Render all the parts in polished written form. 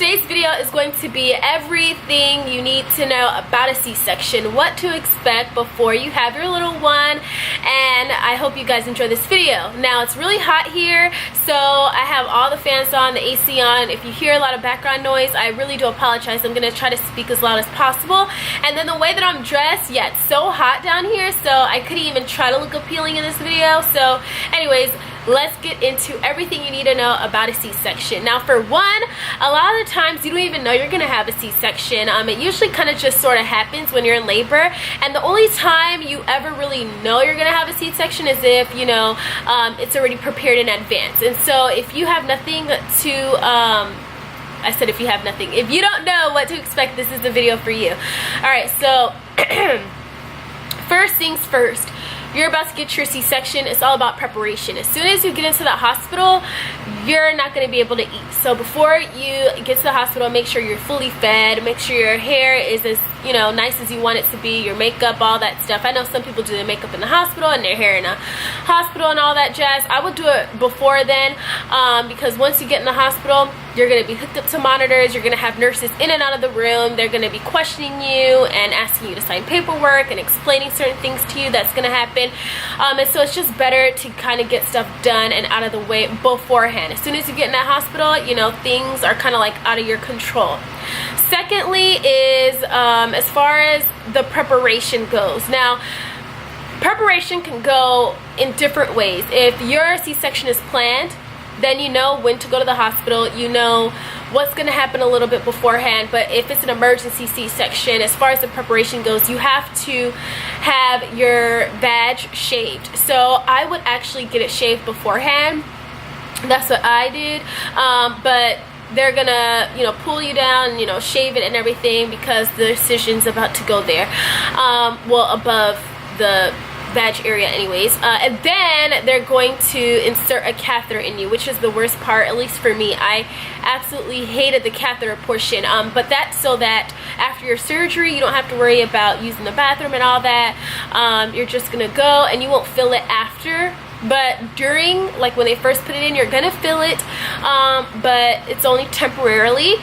today's video is going to be everything you need to know about a C-section, what to expect before you have your little one, and I hope you guys enjoy this video. Now, it's really hot here, so I have all the fans on, the AC on. If you hear a lot of background noise, I really do apologize. I'm going to try to speak as loud as possible. And then the way that I'm dressed, yeah, it's so hot down here, so I couldn't even try to look appealing in this video. So anyways, let's get into everything you need to know about a C-section. Now, for one, a lot of the times you don't even know you're gonna have a C-section. It usually kind of just sort of happens when you're in labor, and the only time you ever really know you're gonna have a C-section is if, you know, it's already prepared in advance. And so if you have nothing to I said if you have nothing. If you don't know what to expect, this is the video for you. Alright, so first things first. You're about to get your C-section. It's all about preparation. As soon as you get into the hospital, you're not going to be able to eat. So before you get to the hospital, make sure you're fully fed. Make sure your hair is as, you know, nice as you want it to be. Your makeup, all that stuff. I know some people do their makeup in the hospital and their hair in a hospital and all that jazz. I would do it before then, because once you get in the hospital, you're going to be hooked up to monitors. You're going to have nurses in and out of the room. They're going to be questioning you and asking you to sign paperwork and explaining certain things to you that's going to happen. And so it's just better to kind of get stuff done and out of the way beforehand. As soon as you get in that hospital, you know, things are kind of like out of your control. Secondly is as far as the preparation goes. Now, preparation can go in different ways. If your C-section is planned, then you know when to go to the hospital, you know what's going to happen a little bit beforehand. But if it's an emergency C-section, as far as the preparation goes, you have to have your vag shaved. So I would actually get it shaved beforehand. That's what I did. But they're gonna, you know, pull you down, you know, shave it and everything because the incision's about to go there, well, above the vag area anyways, and then they're going to insert a catheter in you, which is the worst part, at least for me. I absolutely hated the catheter portion, but that's so that after your surgery you don't have to worry about using the bathroom and all that. You're just gonna go and you won't feel it after, but during, like when they first put it in, you're gonna feel it, but it's only temporarily.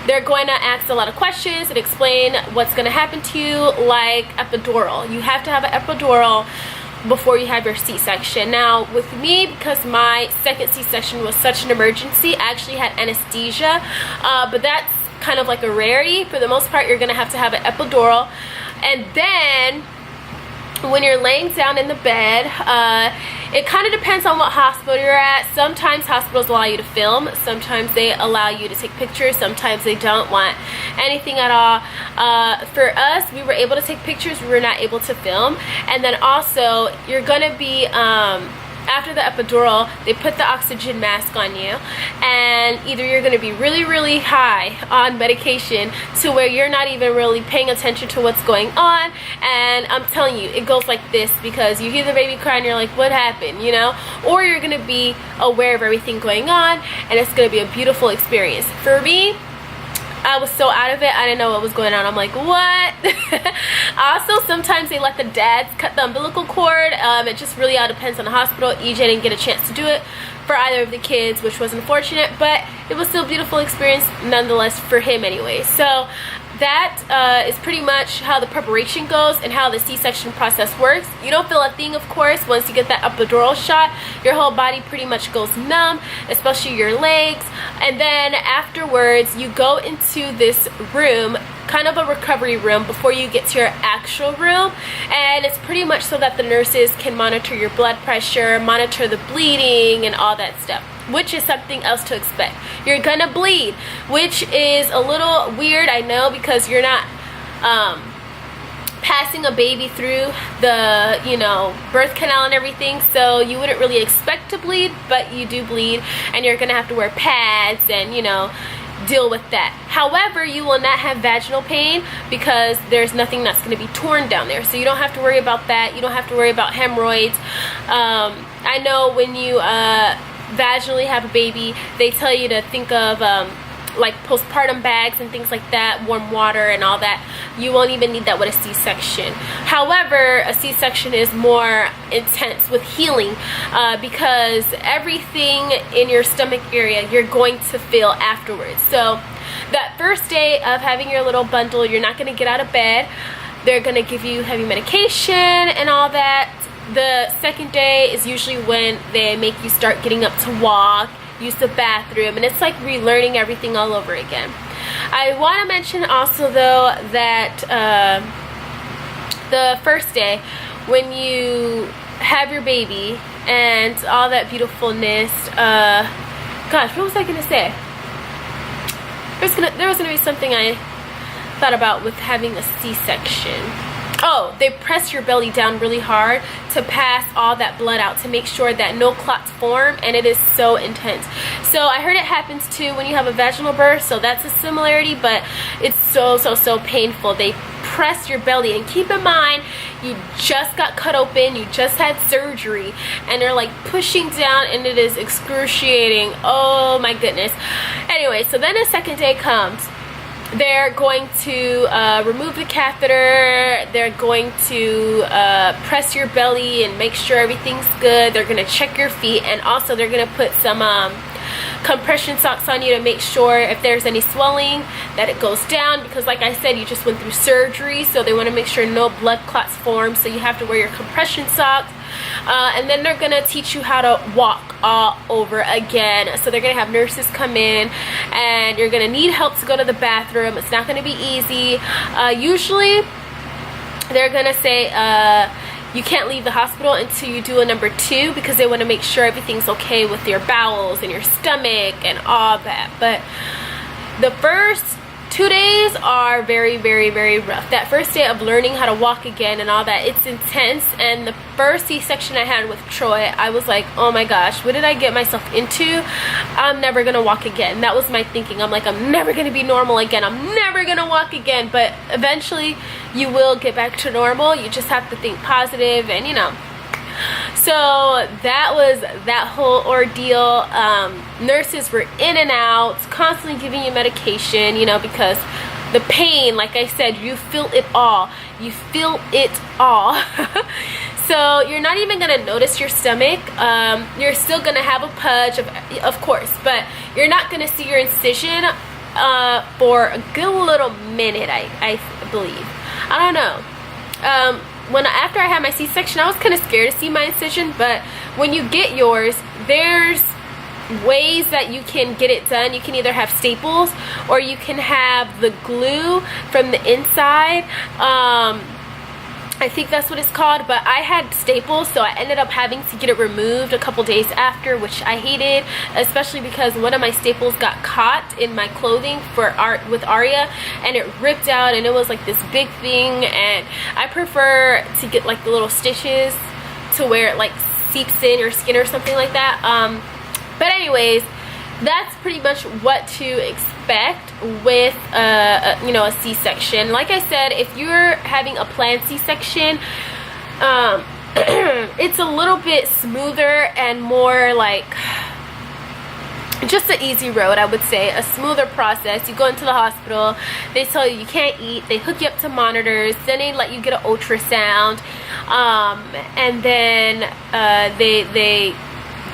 They're going to ask a lot of questions and explain what's going to happen to you, like epidural. You have to have an epidural before you have your C-section. Now, with me, because my second C-section was such an emergency, I actually had anesthesia, but that's kind of like a rarity. For the most part, you're going to have an epidural. And then when you're laying down in the bed, it kind of depends on what hospital you're at. Sometimes hospitals allow you to film. Sometimes they allow you to take pictures. Sometimes they don't want anything at all. For us, we were able to take pictures. We were not able to film. And then also, you're going to be, after the epidural, they put the oxygen mask on you, and either you're going to be really, really high on medication to where you're not even really paying attention to what's going on, and I'm telling you, it goes like this because you hear the baby cry and you're like, what happened, you know? Or you're going to be aware of everything going on, and it's going to be a beautiful experience. For me, I was so out of it, I didn't know what was going on. I'm like, what? Also, sometimes they let the dads cut the umbilical cord. It just really all depends on the hospital. EJ didn't get a chance to do it for either of the kids, which was unfortunate, but it was still a beautiful experience nonetheless for him anyway. So that is pretty much how the preparation goes and how the C-section process works. You don't feel a thing, of course. Once you get that epidural shot, your whole body pretty much goes numb, especially your legs. And then afterwards, you go into this room, kind of a recovery room, before you get to your actual room. And it's pretty much so that the nurses can monitor your blood pressure, monitor the bleeding, and all that stuff, which is something else to expect. You're gonna bleed, which is a little weird, I know, because you're not passing a baby through the, you know, birth canal and everything, so you wouldn't really expect to bleed, but you do bleed, and you're gonna have to wear pads and, you know, deal with that. However, you will not have vaginal pain because there's nothing that's going to be torn down there, so you don't have to worry about that. You don't have to worry about hemorrhoids. I know when you vaginally have a baby, they tell you to think of like postpartum bags and things like that, warm water and all that. You won't even need that with a C-section. However, a C-section is more intense with healing because everything in your stomach area you're going to feel afterwards. So that first day of having your little bundle, you're not going to get out of bed. They're going to give you heavy medication and all that. The second day is usually when they make you start getting up to walk, use the bathroom, and it's like relearning everything all over again. I want to mention also though that the first day when you have your baby and all that beautifulness, gosh, what was I gonna say? There was gonna be something I thought about with having a C-section. Oh, they press your belly down really hard to pass all that blood out to make sure that no clots form, and it is so intense. So I heard it happens too when you have a vaginal birth, so that's a similarity, but it's so painful. They press your belly, and keep in mind you just got cut open, you just had surgery, and they're like pushing down, and it is excruciating. Oh my goodness. Anyway, so then the second day comes. They're going to remove the catheter. They're going to press your belly and make sure everything's good. They're going to check your feet, and also they're going to put some compression socks on you to make sure if there's any swelling that it goes down, because like I said, you just went through surgery, so they want to make sure no blood clots form, so you have to wear your compression socks. And then they're gonna teach you how to walk all over again. So they're gonna have nurses come in, and you're gonna need help to go to the bathroom. It's not gonna be easy. Usually they're gonna say you can't leave the hospital until you do a number 2, because they want to make sure everything's okay with your bowels and your stomach and all that. But the first 2 days are very rough. That first day of learning how to walk again and all that, it's intense. And the first C-section I had with Troy, I was like, oh my gosh, what did I get myself into? I'm never gonna walk again. That was my thinking. I'm like, I'm never gonna be normal again. I'm never gonna walk again. But eventually you will get back to normal. You just have to think positive, and you know. So that was that whole ordeal. Nurses were in and out, constantly giving you medication, you know, because the pain, like I said, you feel it all. You feel it all. So you're not even gonna notice your stomach. You're still gonna have a pudge, of course, but you're not gonna see your incision for a good little minute, I believe. I don't know. After I had my C-section, I was kind of scared to see my incision, but when you get yours, there's ways that you can get it done. You can either have staples, or you can have the glue from the inside. I think that's what it's called, but I had staples, so I ended up having to get it removed a couple days after, which I hated, especially because one of my staples got caught in my clothing with Aria, and it ripped out, and it was like this big thing. And I prefer to get like the little stitches to where it like seeps in your skin or something like that. But anyways, that's pretty much what to expect with you know, a C-section. Like I said, if you're having a planned C-section, it's a little bit smoother and more like just an easy road, I would say. A smoother process. You go into the hospital, they tell you you can't eat, they hook you up to monitors, then they let you get an ultrasound, and then they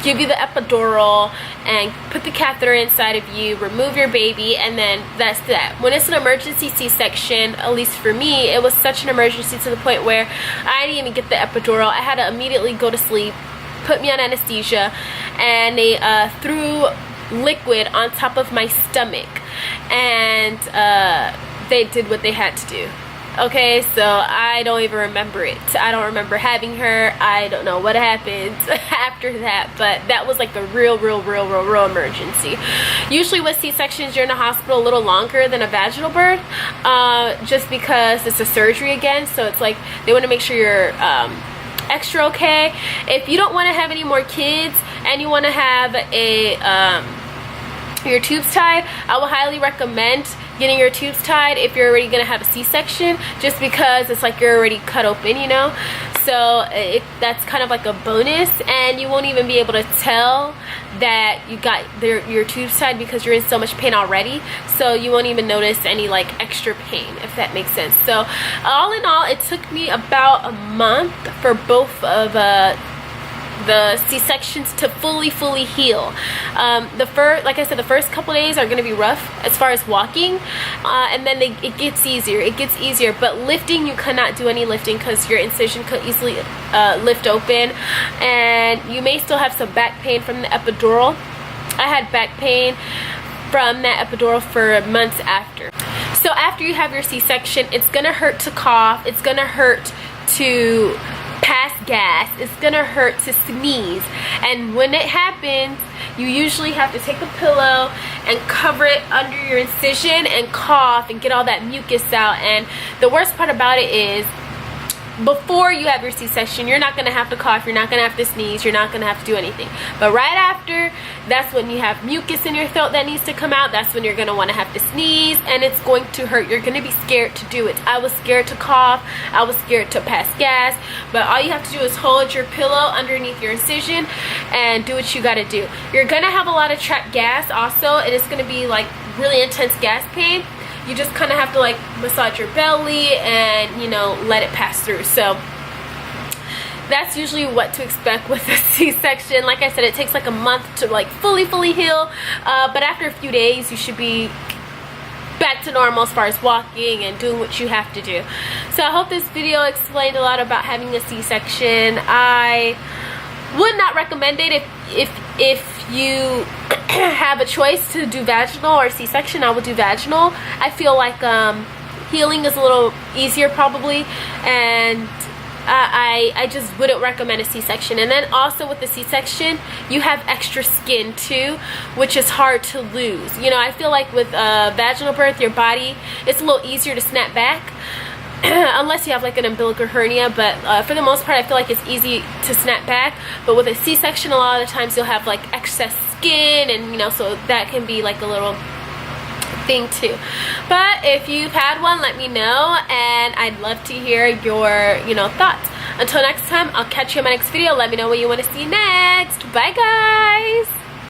give you the epidural and put the catheter inside of you, remove your baby, and then that's that. When it's an emergency C-section, at least for me, it was such an emergency to the point where I didn't even get the epidural. I had to immediately go to sleep, put me on anesthesia, and they threw liquid on top of my stomach, and they did what they had to do. Okay, so I don't even remember it. I don't remember having her. I don't know what happened after that, but that was like the real emergency. Usually with C-sections, you're in the hospital a little longer than a vaginal birth, just because it's a surgery again, so it's like they want to make sure you're extra okay. If you don't want to have any more kids and you want to have your tubes tied, I will highly recommend getting your tubes tied if you're already gonna have a C-section, just because it's like you're already cut open, you know. so that's kind of like a bonus, and you won't even be able to tell that you got your tubes tied because you're in so much pain already, so you won't even notice any like extra pain, if that makes sense. So all in all, it took me about a month for both of the C-sections to fully heal. Like I said, the first couple days are going to be rough as far as walking, and then it gets easier. But lifting, you cannot do any lifting because your incision could easily lift open, and you may still have some back pain from the epidural. I had back pain from that epidural for months after. So after you have your C-section, it's gonna hurt to cough, it's gonna hurt to pass gas, it's gonna hurt to sneeze, and when it happens, you usually have to take a pillow and cover it under your incision and cough and get all that mucus out. And the worst part about it is, before you have your C-section, you're not going to have to cough, you're not going to have to sneeze, you're not going to have to do anything. But right after, that's when you have mucus in your throat that needs to come out. That's when you're going to want to have to sneeze, and it's going to hurt. You're going to be scared to do it. I was scared to cough, I was scared to pass gas, but all you have to do is hold your pillow underneath your incision and do what you got to do. You're going to have a lot of trapped gas also, and it's going to be like really intense gas pain. You just kind of have to like massage your belly and, you know, let it pass through. So that's usually what to expect with a C-section. Like I said, it takes like a month to like fully heal, but after a few days you should be back to normal as far as walking and doing what you have to do. So I hope this video explained a lot about having a C-section. I would not recommend it if you have a choice to do vaginal or C-section. I would do vaginal. I feel like healing is a little easier probably, and I just wouldn't recommend a C-section. And then also with the C-section, you have extra skin too, which is hard to lose. You know, I feel like with vaginal birth, your body, it's a little easier to snap back. Unless you have like an umbilical hernia, but for the most part I feel like it's easy to snap back. But with a C-section, a lot of the times you'll have like excess skin, and you know, so that can be like a little thing too. But if you've had one, let me know, and I'd love to hear your, you know, thoughts. Until next time, I'll catch you in my next video. Let me know what you want to see next. Bye guys.